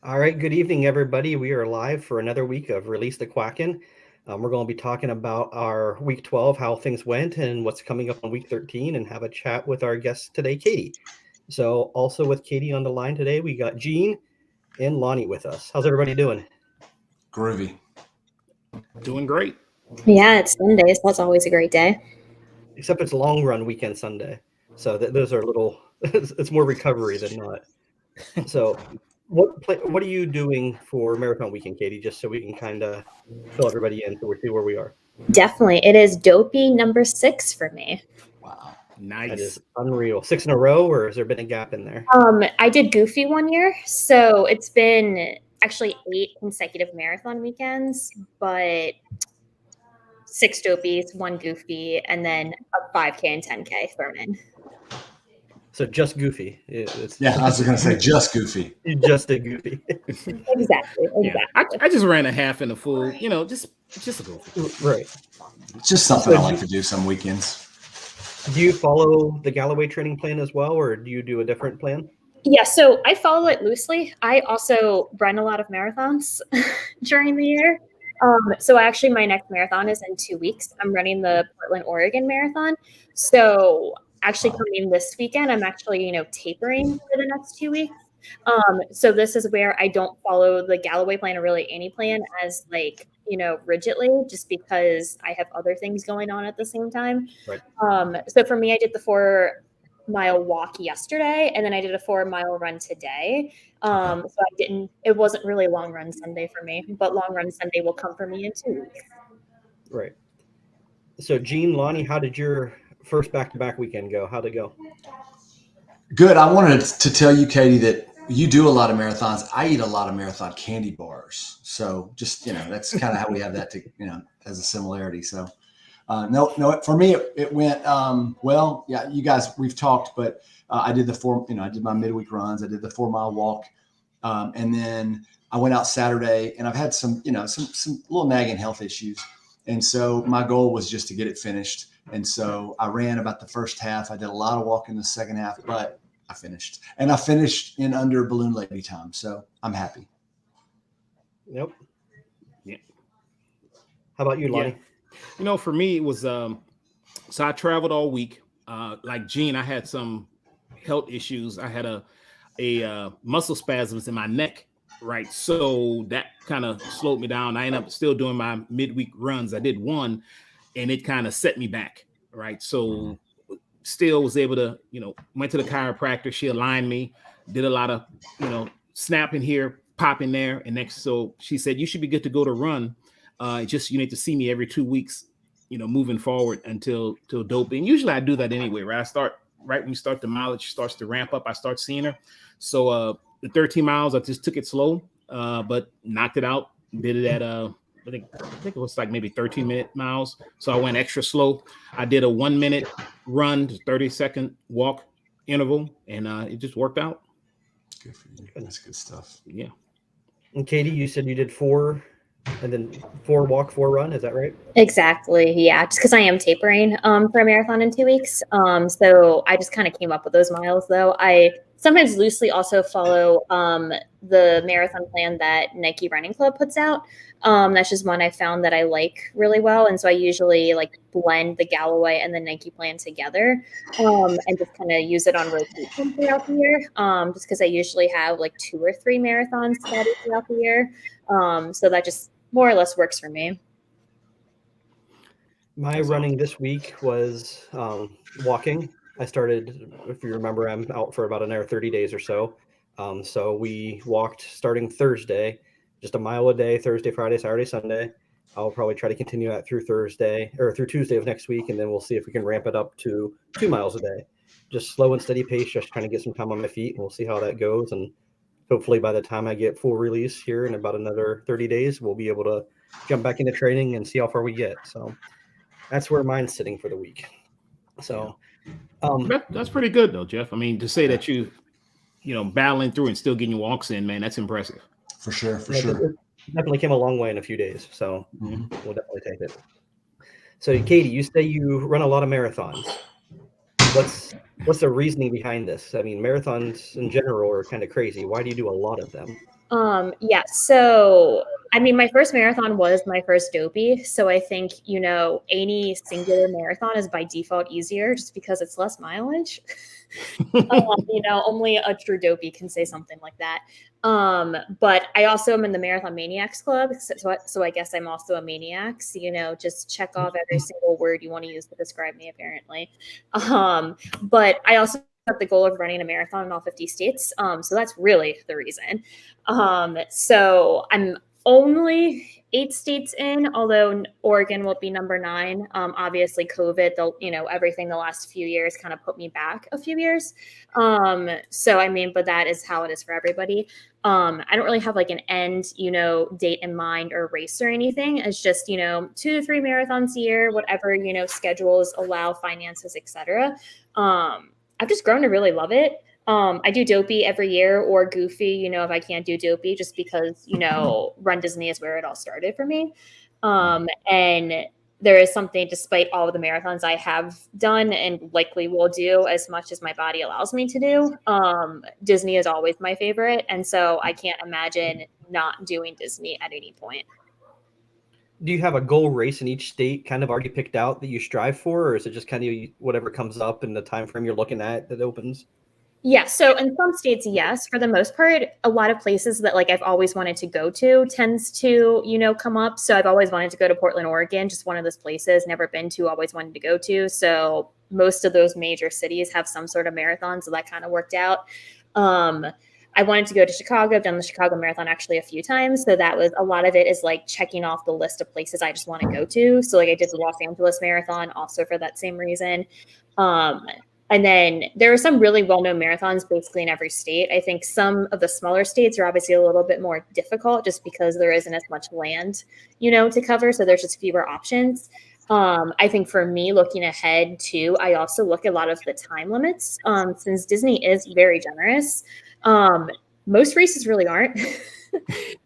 All right, good evening, everybody. We are live for another week of Release the Quacken. We're going to be talking about our week 12, how things went, and what's coming up on week 13, and have a chat with our guest today, Katie. So, also with Katie on the line today, we got Gene and Lonnie with us. How's everybody doing? Groovy. Doing great. Yeah, it's Sunday, so that's always a great day. Except it's long run weekend Sunday. So, those are a little, it's more recovery than not. So, what are you doing for Marathon Weekend, Katie, just so we can kind of fill everybody in so we see where we are? Definitely. It is dopey number 6 for me. Wow. Nice. That is unreal. 6 in a row, or has there been a gap in there? I did Goofy one year, so it's been actually 8 consecutive marathon weekends, but 6 dopies, 1 Goofy, and then a 5K and 10K thrown in. So just Goofy. Yeah, I was going to say just Goofy. You just did Goofy. Exactly. Yeah. I just ran a half and a full, just a Goofy. Right. It's just something I like to do some weekends. Do you follow the Galloway training plan as well, or do you do a different plan? Yeah, so I follow it loosely. I also run a lot of marathons during the year. So actually my next marathon is in 2 weeks. I'm running the Portland, Oregon Marathon. So actually coming this weekend, I'm actually, tapering for the next 2 weeks. So this is where I don't follow the Galloway plan or really any plan as rigidly, just because I have other things going on at the same time. Right. So for me, I did the 4-mile walk yesterday, and then I did a 4-mile run today. So it wasn't really long run Sunday for me, but long run Sunday will come for me in 2 weeks. Right. So Gene, Lonnie, how did your first back-to-back weekend go? How'd it go? Good. I wanted to tell you, Katie, that you do a lot of marathons. I eat a lot of marathon candy bars. So just, that's kind of how we have that as a similarity. So no, for me, it went well. Yeah, you guys, we've talked, but I did I did my midweek runs. I did the 4-mile walk. And then I went out Saturday, and I've had some little nagging health issues. And so my goal was just to get it finished. And so I ran about the first half. I did a lot of walking the second half, but I finished. And I finished in under Balloon Lady time. So I'm happy. Yep. Yeah. How about you, Lonnie? Yeah. For me, it was so I traveled all week. Like Gene, I had some health issues. I had a muscle spasms in my neck. Right. So that kind of slowed me down. I ended up still doing my midweek runs. I did one, and it kind of set me back. Right. So still was able to, went to the chiropractor. She aligned me, did a lot of, snapping here, popping there. And so she said, you should be good to go to run. You need to see me every 2 weeks, moving forward until doping. And usually I do that anyway, right? I start right when you start the mileage starts to ramp up. I start seeing her. So the 13 miles, I just took it slow, but knocked it out. Did it at I think it was like maybe 13-minute miles. So I went extra slow. I did a 1-minute run, 30-second walk interval, and it just worked out. Good for you. That's good stuff. Yeah. And Katie, you said you did 4 and then 4 walk, 4 run. Is that right? Exactly. Yeah. Just because I am tapering for a marathon in 2 weeks. So I just kind of came up with those miles, though. I sometimes loosely also follow the marathon plan that Nike Running Club puts out. That's just one I found that I like really well. And so I usually blend the Galloway and the Nike plan together and just kind of use it on rotation throughout the year. Just because I usually have 2 or 3 marathons scattered throughout the year. So that just more or less works for me. My running this week was walking. I started, if you remember, I'm out for about another 30 days or so. So we walked starting Thursday, just a mile a day, Thursday, Friday, Saturday, Sunday. I'll probably try to continue that through through Tuesday of next week. And then we'll see if we can ramp it up to 2 miles a day. Just slow and steady pace, just trying to get some time on my feet. And we'll see how that goes. And hopefully by the time I get full release here in about another 30 days, we'll be able to jump back into training and see how far we get. So that's where mine's sitting for the week. So that's pretty good though, Jeff. I mean, to say that you battling through and still getting your walks in, man, that's impressive. For sure. It definitely came a long way in a few days. So we'll definitely take it. So Katie, you say you run a lot of marathons. What's the reasoning behind this? I mean, marathons in general are kind of crazy. Why do you do a lot of them? Yeah. So, I mean, my first marathon was my first dopey. So I think, any singular marathon is by default easier just because it's less mileage. Only a true dopey can say something like that. But I also am in the Marathon Maniacs Club. So I guess I'm also a maniac. So, just check off every single word you want to use to describe me, apparently. But I also have the goal of running a marathon in all 50 states. So that's really the reason. So I'm only 8 states in, although Oregon will be number 9. Obviously COVID, everything the last few years kind of put me back a few years. So I mean, but that is how it is for everybody. I don't really have like an end, date in mind or race or anything. It's just, 2 to 3 marathons a year, whatever, schedules allow, finances, etc. I've just grown to really love it. I do dopey every year or goofy, if I can't do dopey, just because, Run Disney is where it all started for me. And there is something, despite all of the marathons I have done and likely will do as much as my body allows me to do, Disney is always my favorite. And so I can't imagine not doing Disney at any point. Do you have a goal race in each state kind of already picked out that you strive for, or is it just kind of whatever comes up in the time frame you're looking at that opens? Yeah, so in some states, yes. For the most part, a lot of places that like I've always wanted to go to tends to, come up. So I've always wanted to go to Portland, Oregon, just one of those places, never been to, always wanted to go to. So most of those major cities have some sort of marathon, so that kind of worked out. I wanted to go to Chicago. I've done the Chicago Marathon actually a few times. So that was a lot of it is like checking off the list of places I just want to go to. So like I did the Los Angeles Marathon also for that same reason. And then there are some really well-known marathons basically in every state. I think some of the smaller states are obviously a little bit more difficult just because there isn't as much land, to cover. So there's just fewer options. I think for me, looking ahead too, I also look at a lot of the time limits. Since Disney is very generous, most races really aren't.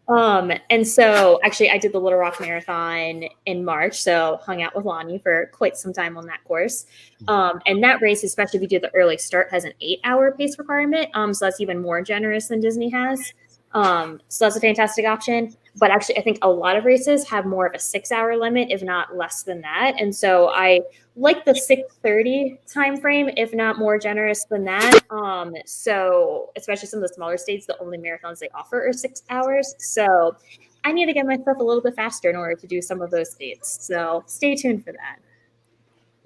And so actually I did the Little Rock Marathon in March. So hung out with Lonnie for quite some time on that course. And that race, especially if you do the early start, has an 8-hour pace requirement. So that's even more generous than Disney has. So that's a fantastic option. But actually, I think a lot of races have more of a 6-hour limit, if not less than that. And so I like the 6:30 time frame, if not more generous than that. So especially some of the smaller states, the only marathons they offer are 6 hours. So I need to get myself a little bit faster in order to do some of those states. So stay tuned for that.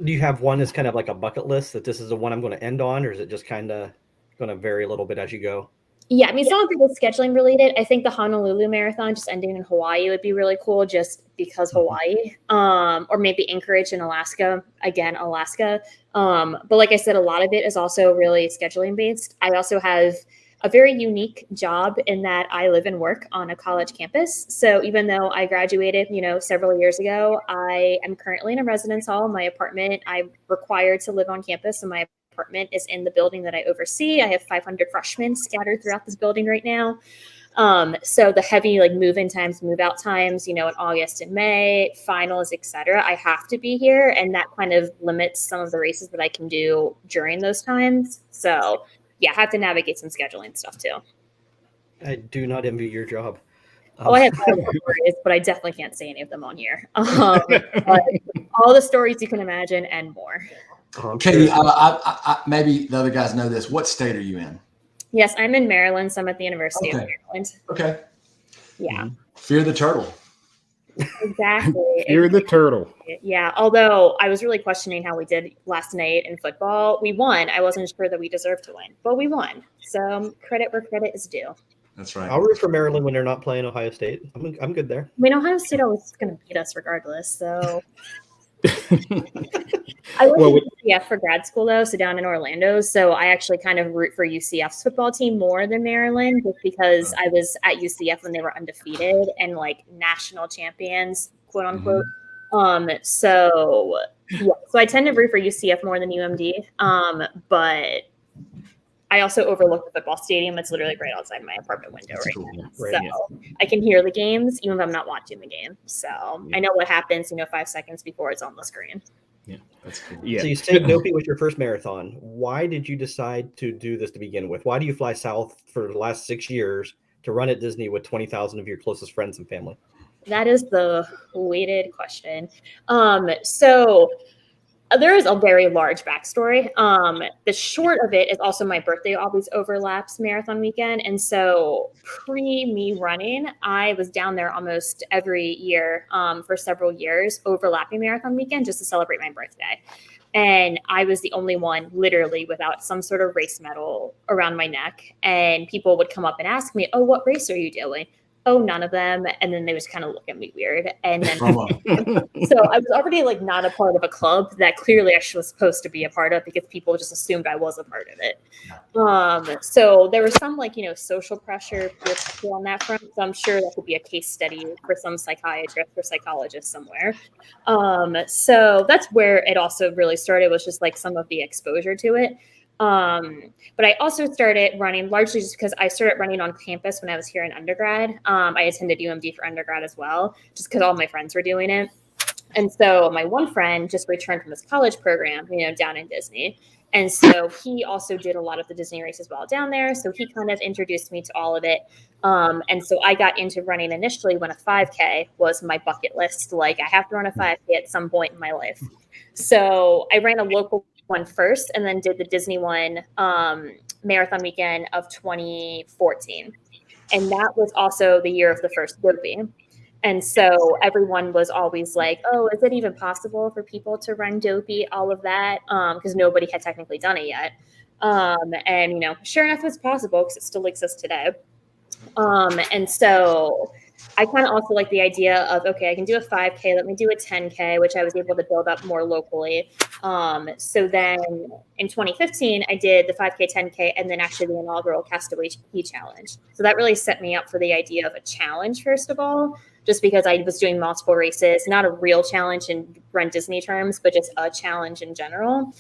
Do you have one that's kind of like a bucket list that this is the one I'm going to end on, or is it just kind of going to vary a little bit as you go? Yeah, I mean, some of it is scheduling related. I think the Honolulu Marathon just ending in Hawaii would be really cool just because Hawaii, or maybe Anchorage in Alaska, again, Alaska. But like I said, a lot of it is also really scheduling based. I also have a very unique job in that I live and work on a college campus. So even though I graduated, several years ago, I am currently in a residence hall. My apartment, I'm required to live on campus, and my apartment is in the building that I oversee. I have 500 freshmen scattered throughout this building right now. So the heavy move-in times, move-out times, in August and May, finals, etc. I have to be here, and that kind of limits some of the races that I can do during those times. So yeah, I have to navigate some scheduling stuff too. I do not envy your job. I have all the stories, but I definitely can't say any of them on here. But all the stories you can imagine and more. Katie, maybe the other guys know this. What state are you in? Yes, I'm in Maryland, so I'm at the University of Maryland. Okay. Yeah. Fear the turtle. Exactly. Fear the turtle. Yeah. Although I was really questioning how we did last night in football. We won. I wasn't sure that we deserved to win, but we won. So credit where credit is due. That's right. I'll root for Maryland when they're not playing Ohio State. I'm good there. I mean, Ohio State always going to beat us regardless. So I went to UCF for grad school though, so down in Orlando. So I actually kind of root for UCF's football team more than Maryland, just because I was at UCF when they were undefeated and national champions, quote unquote. So I tend to root for UCF more than UMD. But I also overlook the football stadium. It's literally right outside my apartment window now. So I can hear the games even if I'm not watching the game. So I know what happens, 5 seconds before it's on the screen. Yeah, that's cool. Yeah. So you stayed dopey with your first marathon. Why did you decide to do this to begin with? Why do you fly south for the last 6 years to run at Disney with 20,000 of your closest friends and family? That is the weighted question. So there is a very large backstory. The short of it is also my birthday always overlaps Marathon Weekend. And so pre me running, I was down there almost every year for several years, overlapping Marathon Weekend just to celebrate my birthday. And I was the only one literally without some sort of race medal around my neck. And people would come up and ask me, oh, what race are you doing? Oh, none of them. And then they just kind of look at me weird. And then so I was already like not a part of a club that clearly I was supposed to be a part of because people just assumed I was a part of it. So there was some like, social pressure, peer pressure on that front. So I'm sure that could be a case study for some psychiatrist or psychologist somewhere. So that's where it also really started, was just like some of the exposure to it. But I also started running largely just because I started running on campus when I was here in undergrad. I attended UMD for undergrad as well, just because all my friends were doing it. And so my one friend just returned from his college program, down in Disney. And so he also did a lot of the Disney races while down there. So he kind of introduced me to all of it. And so I got into running initially when a 5K was my bucket list. Like, I have to run a 5K at some point in my life. So I ran a local one first and then did the Disney one Marathon Weekend of 2014. And that was also the year of the first Dopey. And so everyone was always like, oh, is it even possible for people to run Dopey, all of that? Because nobody had technically done it yet. And, sure enough, it's possible because it still exists today. And so I kind of also like the idea of, okay, I can do a 5K, let me do a 10K, which I was able to build up more locally. So then in 2015, I did the 5K, 10K, and then actually the inaugural Castaway Key Challenge. So that really set me up for the idea of a challenge, first of all, just because I was doing multiple races, not a real challenge in Run Disney terms, but just a challenge in general.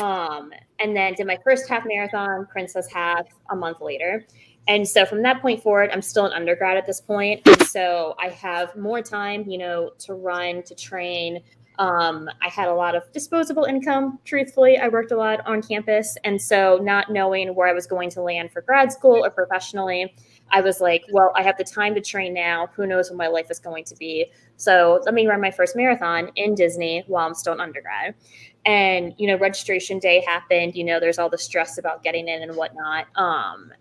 And then did my first half marathon, Princess half, a month later. And so from that point forward, I'm still an undergrad at this point. And so I have more time, to run, to train. I had a lot of disposable income, truthfully. I worked a lot on campus. And so not knowing where I was going to land for grad school or professionally, I was like, well, I have the time to train now. Who knows what my life is going to be? So let me run my first marathon in Disney while I'm still an undergrad. And, registration day happened, there's all the stress about getting in and whatnot.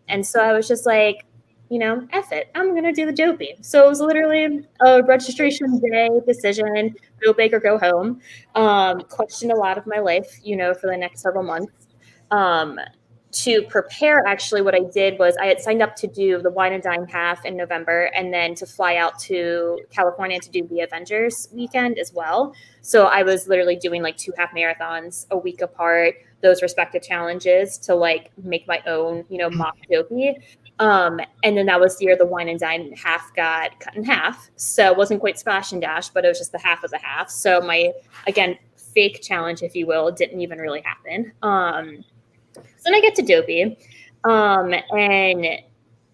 And so I was just like, F it, I'm going to do the Dopey. So it was literally a registration day decision, go big or go home. Questioned a lot of my life, for the next several months. To prepare, actually, what I did was I had signed up to do the Wine and Dine half in November and then to fly out to California to do the Avengers weekend as well. So I was literally doing like 2 half marathons a week apart, those respective challenges to like make my own, mock Dopey. And then that was the year the Wine and Dine half got cut in half. So it wasn't quite splash and dash, but it was just the half of the half. So my, again, fake challenge, if you will, didn't even really happen. So then I get to Dopey, and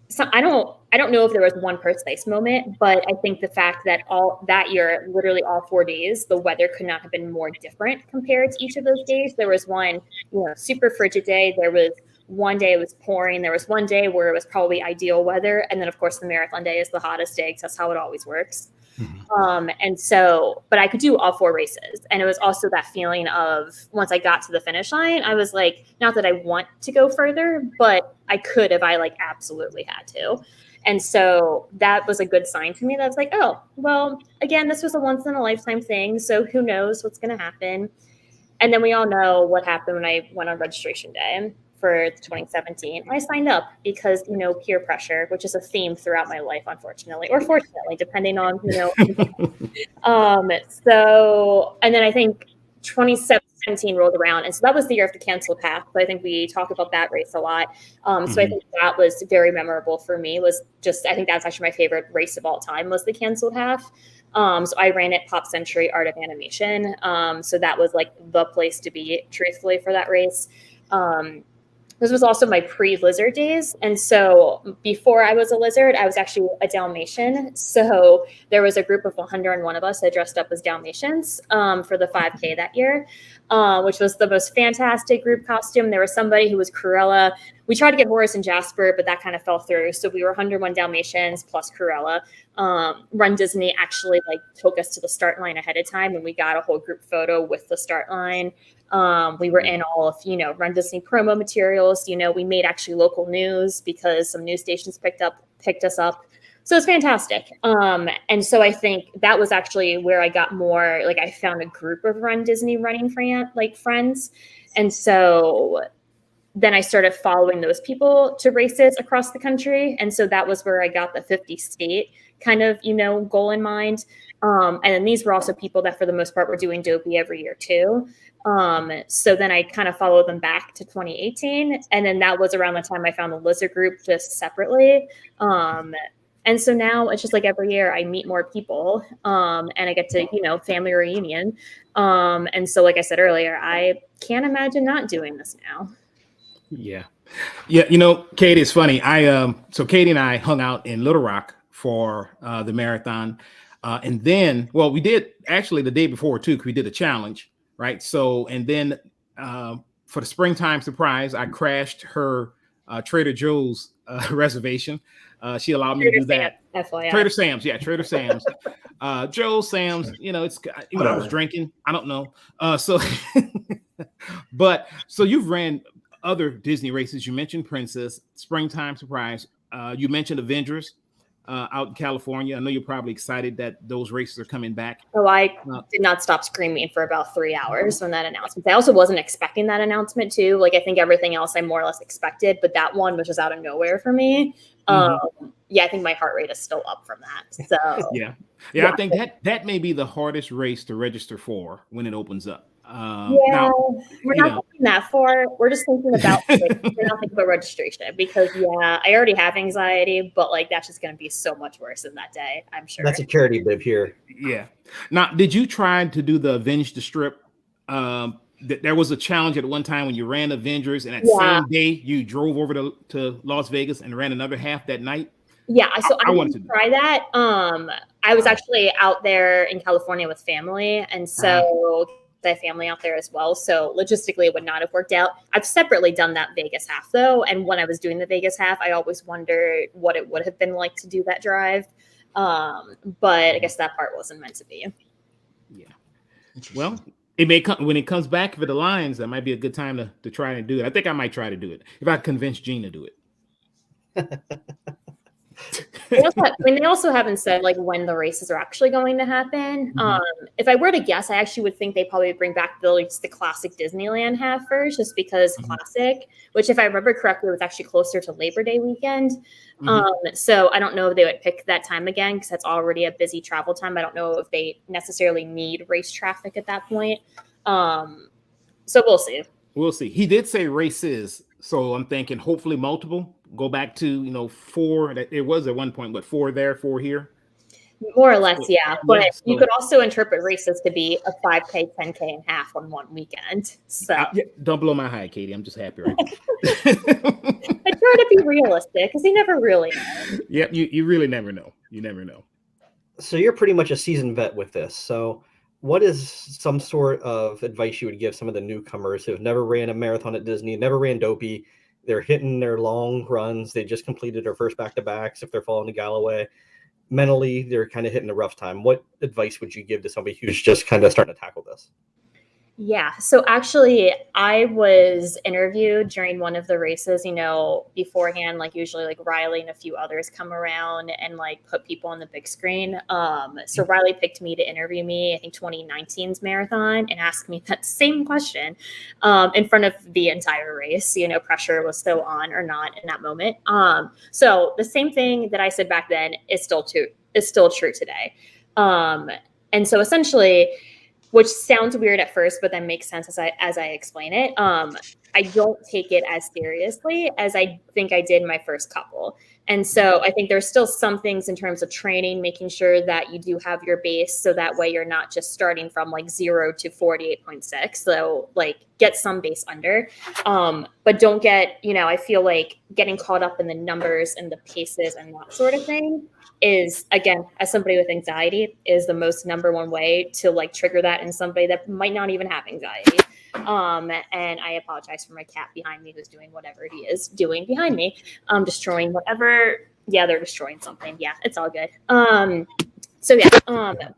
so I don't know if there was one precise moment, but I think the fact that all that year, literally all 4 days, the weather could not have been more different compared to each of those days. There was one, super frigid day. There was one day it was pouring. There was one day where it was probably ideal weather, and then of course the marathon day is the hottest day because that's how it always works. And so, but I could do all 4 races. And it was also that feeling of once I got to the finish line, I was like, not that I want to go further, but I could if I like absolutely had to. And so that was a good sign to me that I was like, oh, well, again, this was a once in a lifetime thing. So who knows what's going to happen. And then we all know what happened when I went on registration day for 2017. I signed up because, peer pressure, which is a theme throughout my life, unfortunately, or fortunately, depending on, So, and then I think 2017 rolled around. And so that was the year of the canceled half. So I think we talk about that race a lot. So I think that was very memorable for me, I think that's actually my favorite race of all time was the canceled half. So I ran at Pop Century Art of Animation. So that was like the place to be, truthfully, for that race. this was also my pre-lizard days. And so before I was a lizard, I was actually a Dalmatian. So there was a group of 101 of us that dressed up as Dalmatians for the 5K that year, which was the most fantastic group costume. There was somebody who was Cruella. We tried to get Horace and Jasper, but that kind of fell through. So we were 101 Dalmatians plus Cruella. Run Disney actually like took us to the start line ahead of time, and we got a whole group photo with the start line. We were in all of, Run Disney promo materials. We made actually local news because some news stations picked us up. So it's fantastic. And so I think that was actually where I got more, like I found a group of Run Disney running friends. And so then I started following those people to races across the country. And so that was where I got the 50 state kind of, goal in mind. And then these were also people that for the most part were doing Dopey every year too. So then I kind of followed them back to 2018. And then that was around the time I found the Lizard group just separately. And so now it's just like every year I meet more people and I get to, family reunion. And so like I said earlier, I can't imagine not doing this now. Yeah. Katie, it's funny. So Katie and I hung out in Little Rock for the marathon. And then, well, we did actually the day before too, because we did a challenge, right? So, and then for the springtime surprise, I crashed her Trader Joe's reservation. She allowed me to do that. FYI. Trader Sam's, yeah, Trader Sam's. Joe's, Sam's, it's I was drinking. I don't know. But you've ran other Disney races. You mentioned Princess, Springtime Surprise. You mentioned Avengers out in California. I know you're probably excited that those races are coming back. Oh, I did not stop screaming for about 3 hours when that announcement. I also wasn't expecting that announcement too. Like I think everything else I more or less expected, but that one was just out of nowhere for me. Yeah, I think my heart rate is still up from that. So yeah. I think that may be the hardest race to register for when it opens up. We're not thinking that far. We're just thinking about we're not thinking about registration because I already have anxiety, but like that's just going to be so much worse than that day. I'm sure. That's a charity bib here. Yeah. Now, did you try to do the Avenge the Strip? There was a challenge at one time when you ran Avengers, and that same day you drove over to Las Vegas and ran another half that night. Yeah, so I wanted to try that. I was actually out there in California with family, and so I have family out there as well. So logistically, it would not have worked out. I've separately done that Vegas half though, and when I was doing the Vegas half, I always wondered what it would have been like to do that drive. But I guess that part wasn't meant to be. Yeah. Well, it may come when it comes back. If it aligns, that might be a good time to try and do it. I think I might try to do it if I convince Gene to do it. They also haven't said like when the races are actually going to happen. If I were to guess, I actually would think they probably bring back the classic Disneyland half first, just because classic, which if I remember correctly was actually closer to Labor Day weekend. So I don't know if they would pick that time again because that's already a busy travel time. I don't know if they necessarily need race traffic at that point. So we'll see. We'll see. He did say races, so I'm thinking hopefully multiple. Go back to 4. It was at one point, but 4 there, 4 here. More or less, yeah. But you could also interpret races to be a 5K, 10K, and half on one weekend. So don't blow my high, Katie. I'm just happy right now. I try to be realistic because you never really know. Yeah, you really never know. You never know. So you're pretty much a seasoned vet with this. So what is some sort of advice you would give some of the newcomers who have never ran a marathon at Disney, never ran Dopey? They're hitting their long runs. They just completed their first back-to-backs. If they're falling to Galloway, mentally, they're kind of hitting a rough time. What advice would you give to somebody who's just kind of starting to tackle this? Yeah. So actually, I was interviewed during one of the races, beforehand, like usually like Riley and a few others come around and like put people on the big screen. So Riley picked me to interview me, I think 2019's marathon, and asked me that same question in front of the entire race. Pressure was still on or not in that moment. So the same thing that I said back then is still true today. And so essentially, which sounds weird at first, but then makes sense as I explain it. I don't take it as seriously as I think I did my first couple. And so I think there's still some things in terms of training, making sure that you do have your base, so that way you're not just starting from like 0 to 48.6. So like get some base under, but don't get, I feel like getting caught up in the numbers and the paces and that sort of thing is, again, as somebody with anxiety, is the most number one way to like trigger that in somebody that might not even have anxiety. And I apologize for my cat behind me who's doing whatever he is doing behind me, destroying whatever. Yeah, they're destroying something. Yeah, it's all good. So yeah,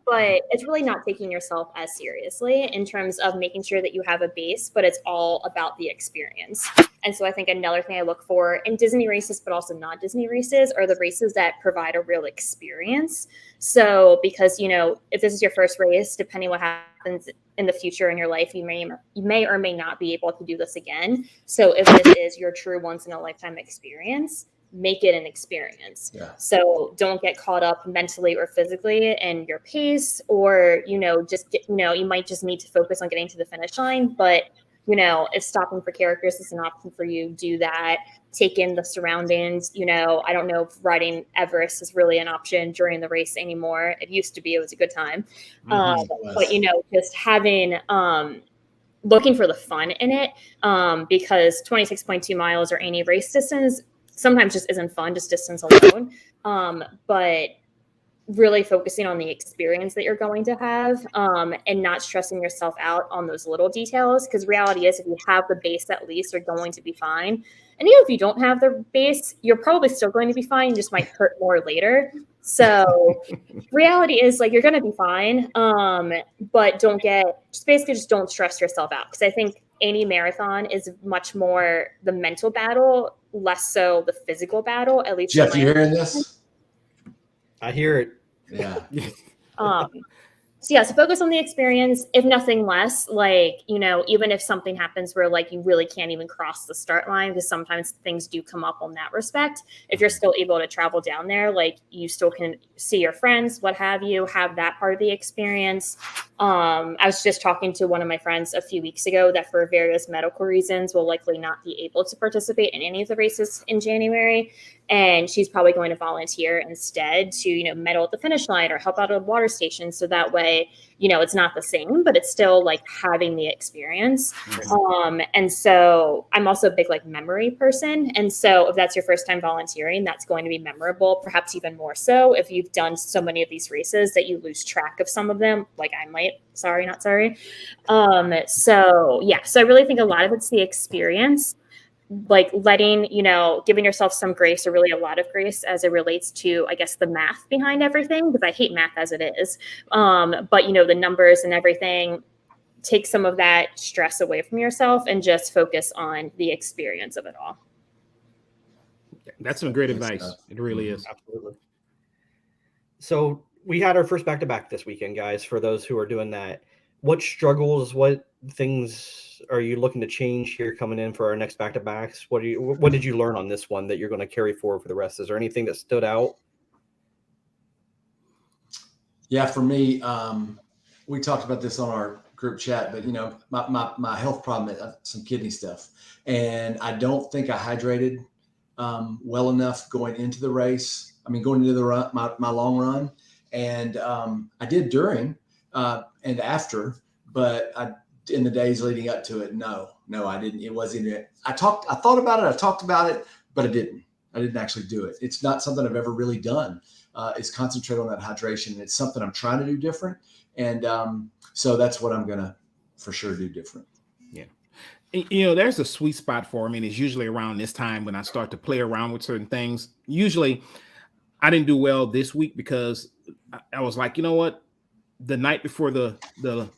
but it's really not taking yourself as seriously in terms of making sure that you have a base, but it's all about the experience. And so I think another thing I look for in Disney races, but also not Disney races, are the races that provide a real experience. So because, if this is your first race, depending what happens in the future in your life, you may or may not be able to do this again. So if this is your true once in a lifetime experience, make it an experience. Yeah. So don't get caught up mentally or physically in your pace, or, just get, you might just need to focus on getting to the finish line. But, if stopping for characters is an option for you, do that. Take in the surroundings. I don't know if riding Everest is really an option during the race anymore. It used to be, it was a good time. But, just having, looking for the fun in it, because 26.2 miles or any race distance sometimes just isn't fun, just distance alone. But really focusing on the experience that you're going to have, and not stressing yourself out on those little details. Because reality is, if you have the base, at least you're going to be fine. And even if you don't have the base, you're probably still going to be fine. You just might hurt more later. So reality is, like, you're going to be fine. But just don't stress yourself out. Because I think any marathon is much more the mental battle, less so the physical battle, at least. Jeff, you hearing this? I hear it. Yeah. So focus on the experience, if nothing less. Like, even if something happens where like you really can't even cross the start line, because sometimes things do come up on that respect. If you're still able to travel down there, like you still can see your friends, what have you, have that part of the experience. I was just talking to one of my friends a few weeks ago that for various medical reasons will likely not be able to participate in any of the races in January. And she's probably going to volunteer instead to, medal at the finish line or help out at a water station. So that way, it's not the same, but it's still like having the experience. And so I'm also a big like memory person. And so if that's your first time volunteering, that's going to be memorable, perhaps even more so if you've done so many of these races that you lose track of some of them, like I might. Sorry, not sorry. So I really think a lot of it's the experience. Like letting, giving yourself some grace, or really a lot of grace as it relates to, I guess, the math behind everything, because I hate math as it is. But, the numbers and everything, take some of that stress away from yourself and just focus on the experience of it all. That's some great advice. It really is. Absolutely. So we had our first back-to-back this weekend, guys. For those who are doing that, what struggles, what things are you looking to change here coming in for our next back-to-backs? What did you learn on this one that you're going to carry forward for the rest? Is there anything that stood out? Yeah, for me, we talked about this on our group chat, but my health problem, some kidney stuff, and I don't think I hydrated well enough going into the race. I mean, going into the run, my long run, and I did during and after, but in the days leading up to it, no, I didn't. It wasn't. I thought about it. I talked about it, but I didn't actually do it. It's not something I've ever really done. Is concentrate on that hydration. And it's something I'm trying to do different. And so that's what I'm going to for sure do different. Yeah. There's a sweet spot for me. And it's usually around this time when I start to play around with certain things. Usually I didn't do well this week because I was like, you know what? The night before the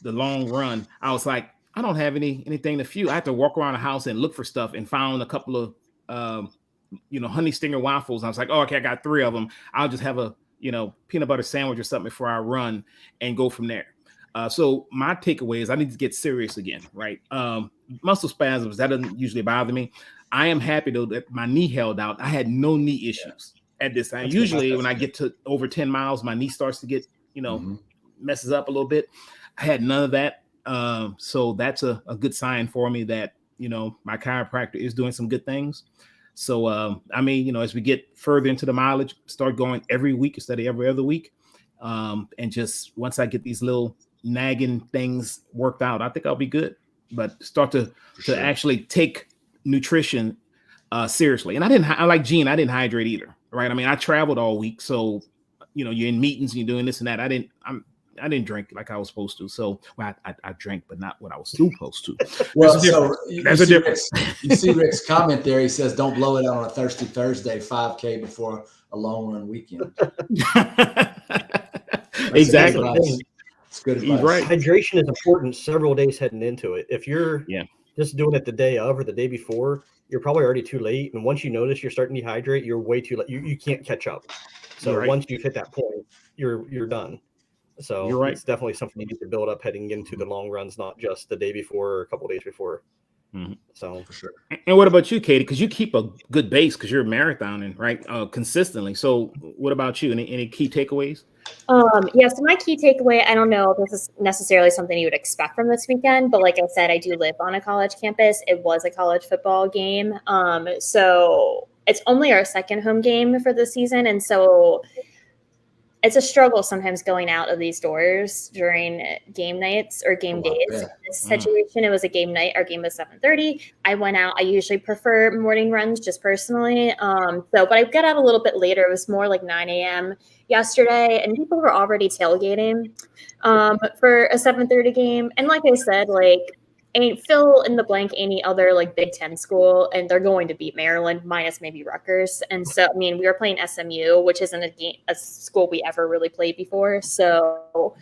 long run, I was like, I don't have anything to fuel. I had to walk around the house and look for stuff, and found a couple of honey stinger waffles. I was like, oh, okay, I got 3 of them. I'll just have a peanut butter sandwich or something before I run and go from there. So my takeaway is I need to get serious again, right? Muscle spasms, that doesn't usually bother me. I am happy though that my knee held out. I had no knee issues at this time. Usually when I get to over 10 miles, my knee starts to get, messes up a little bit. I had none of that. So that's a good sign for me that, my chiropractor is doing some good things. So I mean, as we get further into the mileage, start going every week instead of every other week. And just once I get these little nagging things worked out, I think I'll be good. But start to actually take nutrition seriously. And I like Gene, I didn't hydrate either. Right. I mean, I traveled all week. So, you're in meetings and you're doing this and that. I didn't drink like I was supposed to. So I drank, but not what I was supposed to. Well, there's a difference. You see Rick's comment there. He says, "Don't blow it out on a Thirsty Thursday 5K before a long run weekend." Exactly. It's good advice. He's right. Hydration is important several days heading into it. If you're just doing it the day of or the day before, you're probably already too late. And once you notice you're starting to dehydrate, you're way too late. You can't catch up. So once you've hit that point, you're done. So you're right. It's definitely something you need to build up heading into the long runs, not just the day before or a couple of days before. Mm-hmm. So for sure. And what about you, Katie? Because you keep a good base because you're marathoning, right? Consistently. So what about you? Any key takeaways? Yeah, so my key takeaway, I don't know if this is necessarily something you would expect from this weekend, but like I said, I do live on a college campus. It was a college football game. So it's only our second home game for the season. And so it's a struggle sometimes going out of these doors during game nights or game days. Yeah. In this situation, it was a game night. Our game was 7:30. I went out. I usually prefer morning runs just personally. But I got out a little bit later. It was more like 9 a.m. yesterday, and people were already tailgating for a 7:30 game. And like I said, fill in the blank any other like Big Ten school, and they're going to beat Maryland minus maybe Rutgers. And so, I mean, we were playing SMU, which isn't a school we ever really played before. So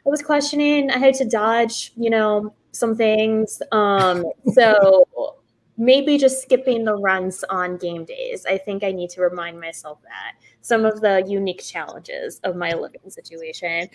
I was questioning. I had to dodge, some things. So maybe just skipping the runs on game days. I think I need to remind myself that some of the unique challenges of my living situation.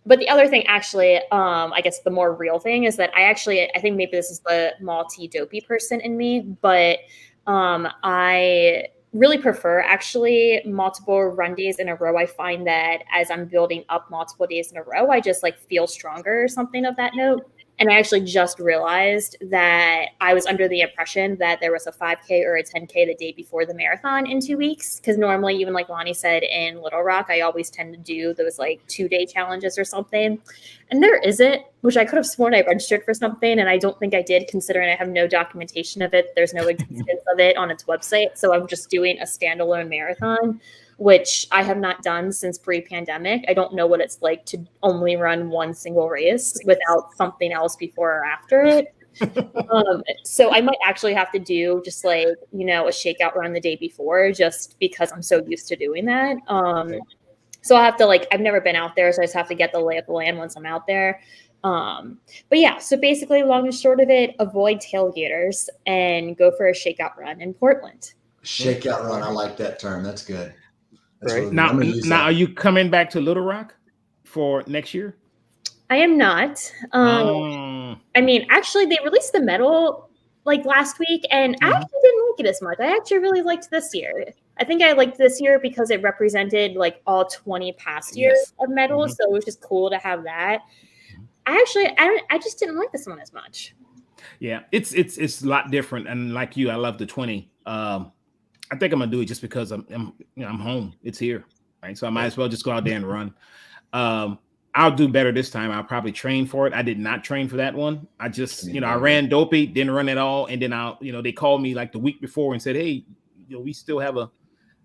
But the other thing, actually, I guess the more real thing is that I think maybe this is the multi-dopey person in me, but I really prefer actually multiple run days in a row. I find that as I'm building up multiple days in a row, I just feel stronger or something of that note. And I actually just realized that I was under the impression that there was a 5K or a 10K the day before the marathon in 2 weeks. Because normally, even like Lonnie said in Little Rock, I always tend to do those 2-day challenges or something. And there isn't, which I could have sworn I registered for something. And I don't think I did, considering I have no documentation of it. There's no existence of it on its website. So I'm just doing a standalone marathon, which I have not done since pre-pandemic. I don't know what it's like to only run one single race without something else before or after it. So I might actually have to do just a shakeout run the day before, just because I'm so used to doing that. So I'll have to I've never been out there, so I just have to get the lay of the land once I'm out there. But yeah, so basically long and short of it, avoid tailgaters and go for a shakeout run in Portland. Shakeout run. I like that term. That's good. That's right. Now, are you coming back to Little Rock for next year? I am not. I mean, actually, they released the medal last week, and I actually didn't like it as much. I actually really liked this year. I think I liked this year because it represented all 20 past years of medals, so it was just cool to have that. I just didn't like this one as much. Yeah, it's a lot different, and like you, I love the 20. I think I'm gonna do it just because I'm home. It's here, right? So I might as well just go out there and run. I'll do better this time. I'll probably train for it. I did not train for that one. I just, I ran dopey, didn't run at all, and then they called me the week before and said, "Hey, we still have a,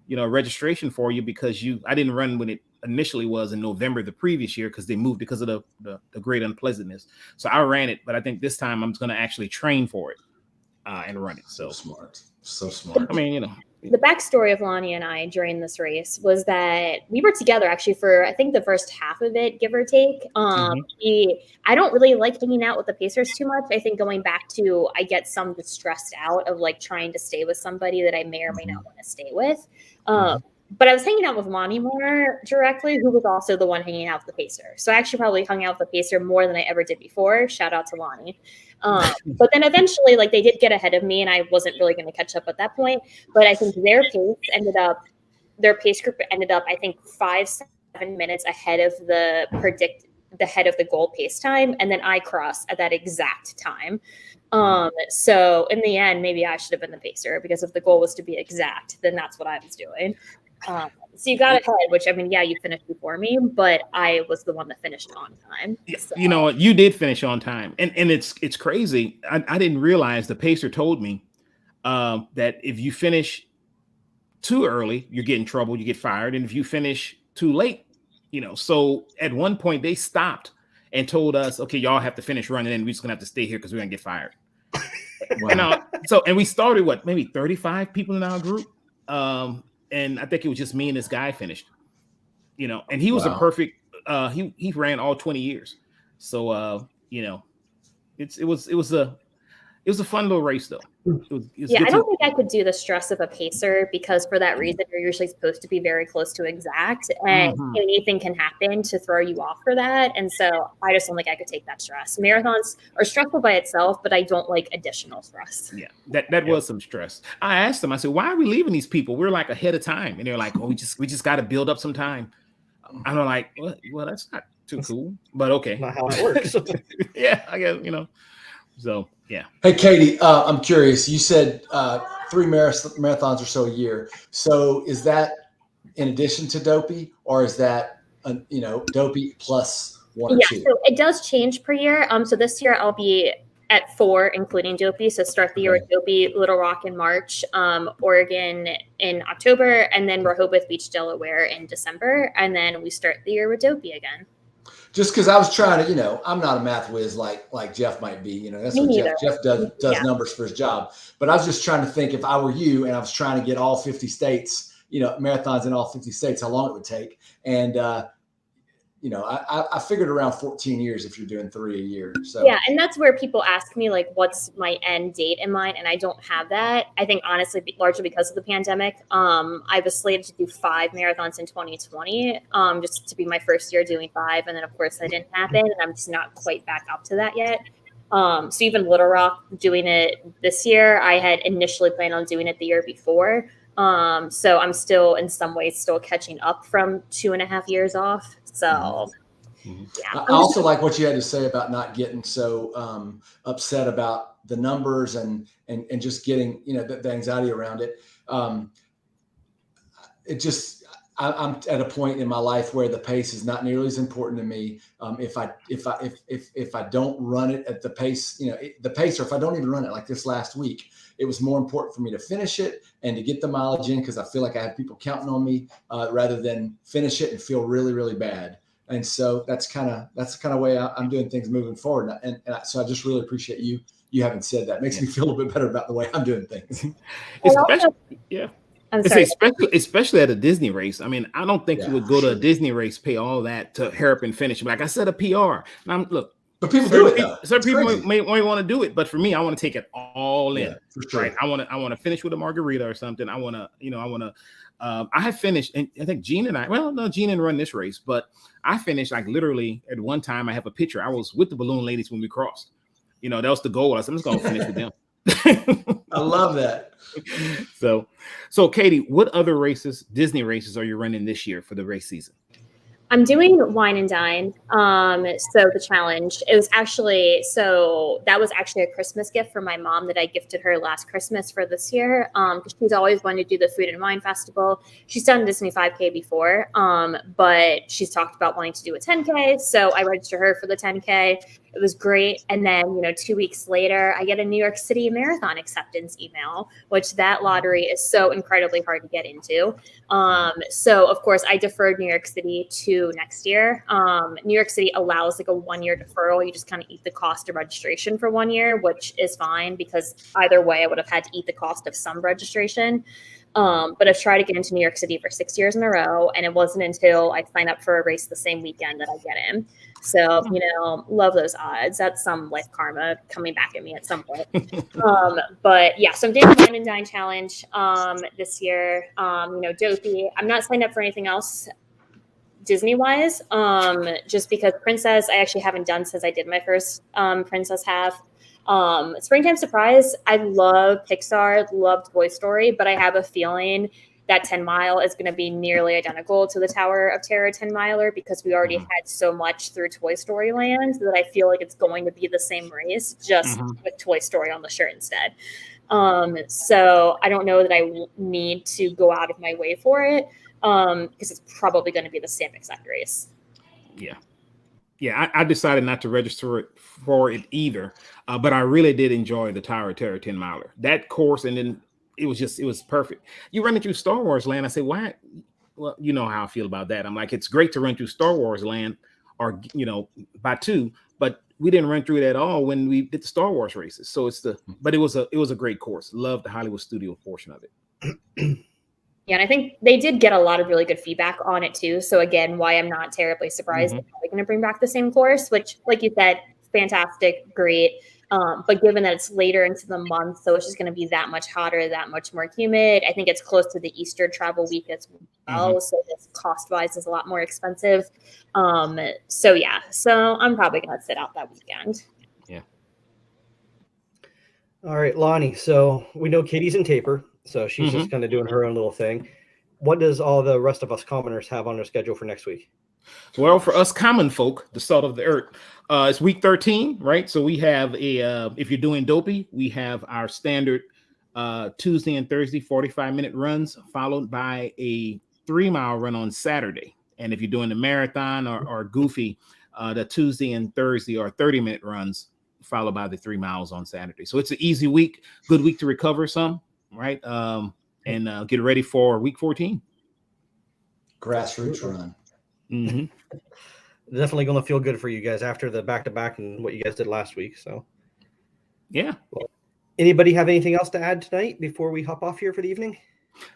registration for you because I didn't run when it initially was in November the previous year because they moved because of the great unpleasantness. So I ran it, but I think this time I'm just going to actually train for it and run it. So smart. So smart. I mean, the backstory of Lonnie and I during this race was that we were together actually for, I think, the first half of it, give or take. I don't really like hanging out with the Pacers too much. I think going back to, I get some stressed out of trying to stay with somebody that I may or may not want to stay with. But I was hanging out with Lonnie more directly, who was also the one hanging out with the Pacer. So I actually probably hung out with the Pacer more than I ever did before. Shout out to Lonnie. But then eventually, they did get ahead of me, and I wasn't really going to catch up at that point. But I think their pace group ended up, I think, 5-7 minutes ahead of the the head of the goal pace time, and then I cross at that exact time. So in the end, maybe I should have been the pacer, because if the goal was to be exact, then that's what I was doing. So you got ahead, which, I mean, yeah, you finished before me, but I was the one that finished on time. So. You know what? You did finish on time. And it's crazy. I didn't realize, the pacer told me that if you finish too early, you get in trouble, you get fired. And if you finish too late, you know, so at one point they stopped and told us, okay, y'all have to finish running, and we're just gonna have to stay here because we're gonna get fired. Wow. And we started maybe 35 people in our group. And I think it was just me and this guy finished, you know, and he was a perfect, he ran all 20 years. So, you know, it was a fun little race though. Yeah, I don't think I could do the stress of a pacer, because for that reason, you're usually supposed to be very close to exact, and anything can happen to throw you off for that. And so I just don't think I could take that stress. Marathons are stressful by itself, but I don't like additional stress. Yeah, that was some stress. I asked them, I said, why are we leaving these people? We're like ahead of time. And they're like, oh, we just got to build up some time. I'm like, well, that's not too cool, but okay. Not how it works. Yeah, I guess, you know. So, yeah. Hey, Katie, I'm curious. You said 3 marathons or so a year. So is that in addition to Dopey, or is that, Dopey plus 1 or 2? So it does change per year. So this year I'll be at 4, including Dopey. So start the year with Dopey, Little Rock in March, Oregon in October, and then Rehoboth Beach, Delaware in December. And then we start the year with Dopey again. Just because I was trying to, I'm not a math whiz like Jeff might be. That's what Jeff does numbers for his job. But I was just trying to think, if I were you and I was trying to get all 50 states, marathons in all 50 states, how long it would take. And, I figured around 14 years if you're doing 3 a year. So yeah, and that's where people ask me, like, what's my end date in mind? And I don't have that. I think, honestly, largely because of the pandemic. I was slated to do 5 marathons in 2020, just to be my first year doing 5. And then, of course, that didn't happen. And I'm just not quite back up to that yet. So even Little Rock, doing it this year, I had initially planned on doing it the year before. So I'm still, in some ways, still catching up from 2.5 years off. So, yeah. I also like what you had to say about not getting so upset about the numbers and just getting, the anxiety around it. I'm at a point in my life where the pace is not nearly as important to me. If I don't run it at the pace, the pace, or if I don't even run it, like this last week, it was more important for me to finish it and to get the mileage in, because I feel like I have people counting on me rather than finish it and feel really, really bad. And so that's kind of the way I'm doing things moving forward. So I just really appreciate you having said that. It makes me feel a little bit better about the way I'm doing things. Especially at a Disney race. I mean, I don't think you would go to a Disney race, pay all that to hurry up and finish. Like I said, a PR. Now, look, but people do it though. Some people may want to do it, but for me, I want to take it all in. For sure. Right? I want to finish with a margarita or something. I have finished, and I think Gene didn't run this race, but I finished like literally at one time. I have a picture. I was with the balloon ladies when we crossed. That was the goal. I said, I'm just going to finish with them. I love that. So Katie, what other races, Disney races, are you running this year for the race season? I'm doing Wine and Dine. So the challenge, that was actually a Christmas gift from my mom that I gifted her last Christmas for this year. Because she's always wanted to do the Food and Wine Festival. She's done Disney 5K before, but she's talked about wanting to do a 10K. So I registered her for the 10K. It was great. And then, 2 weeks later, I get a New York City Marathon acceptance email, which that lottery is so incredibly hard to get into. So of course I deferred New York City to next year. New York City allows like a 1-year deferral. You just kind of eat the cost of registration for 1 year, which is fine, because either way I would have had to eat the cost of some registration. But I've tried to get into New York City for 6 years in a row, and it wasn't until I signed up for a race the same weekend that I get in. So, love those odds. That's some life karma coming back at me at some point. But yeah, so I'm doing the Wine and Dine Challenge this year. Dopey. I'm not signed up for anything else Disney-wise, just because Princess, I actually haven't done since I did my first Princess half. Springtime Surprise, I love Pixar, love Toy Story, but I have a feeling that 10 mile is going to be nearly identical to the Tower of Terror 10 miler because we already had so much through Toy Story Land that I feel like it's going to be the same race, just with Toy Story on the shirt instead. So I don't know that I need to go out of my way for it because it's probably going to be the same exact race. Yeah, I decided not to register for it either, but I really did enjoy the Tower of Terror 10 miler. That course, and then it was perfect. You running through Star Wars Land. I say, why? Well, you know how I feel about that. I'm like, it's great to run through Star Wars Land or, by two, but we didn't run through it at all when we did the Star Wars races. So but it was a great course. Loved the Hollywood Studio portion of it. Yeah, and I think they did get a lot of really good feedback on it too. So again, why I'm not terribly surprised they're probably going to bring back the same course, which, like you said, fantastic, great. But given that it's later into the month, so it's just going to be that much hotter, that much more humid. I think it's close to the Easter travel week as well, so this cost-wise is a lot more expensive. So I'm probably going to sit out that weekend. Yeah. All right, Lonnie. So we know Katie's in taper. So she's just kind of doing her own little thing. What does all the rest of us commoners have on their schedule for next week? Well, for us common folk, the salt of the earth, it's week 13, right? So we have if you're doing dopey, we have our standard Tuesday and Thursday 45-minute runs, followed by a 3-mile run on Saturday. And if you're doing the marathon or goofy, the Tuesday and Thursday are 30-minute runs, followed by the 3 miles on Saturday. So it's an easy week, good week to recover some. Right. And get ready for week 14. Grassroots run. Definitely going to feel good for you guys after the back-to-back and what you guys did last week. So, yeah. Well, anybody have anything else to add tonight before we hop off here for the evening?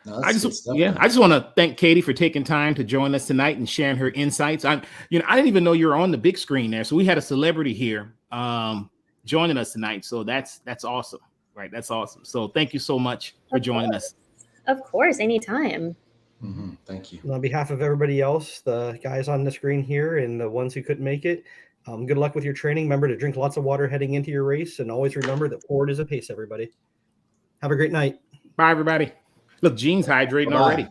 No, I just want to thank Katie for taking time to join us tonight and sharing her insights. I didn't even know you were on the big screen there. So we had a celebrity here joining us tonight. So that's awesome. Right. That's awesome. So thank you so much for joining us. Of course. Anytime. Thank you. And on behalf of everybody else, the guys on the screen here and the ones who couldn't make it, good luck with your training. Remember to drink lots of water heading into your race. And always remember that forward is a pace, everybody. Have a great night. Bye, everybody. Look, Gene's hydrating already.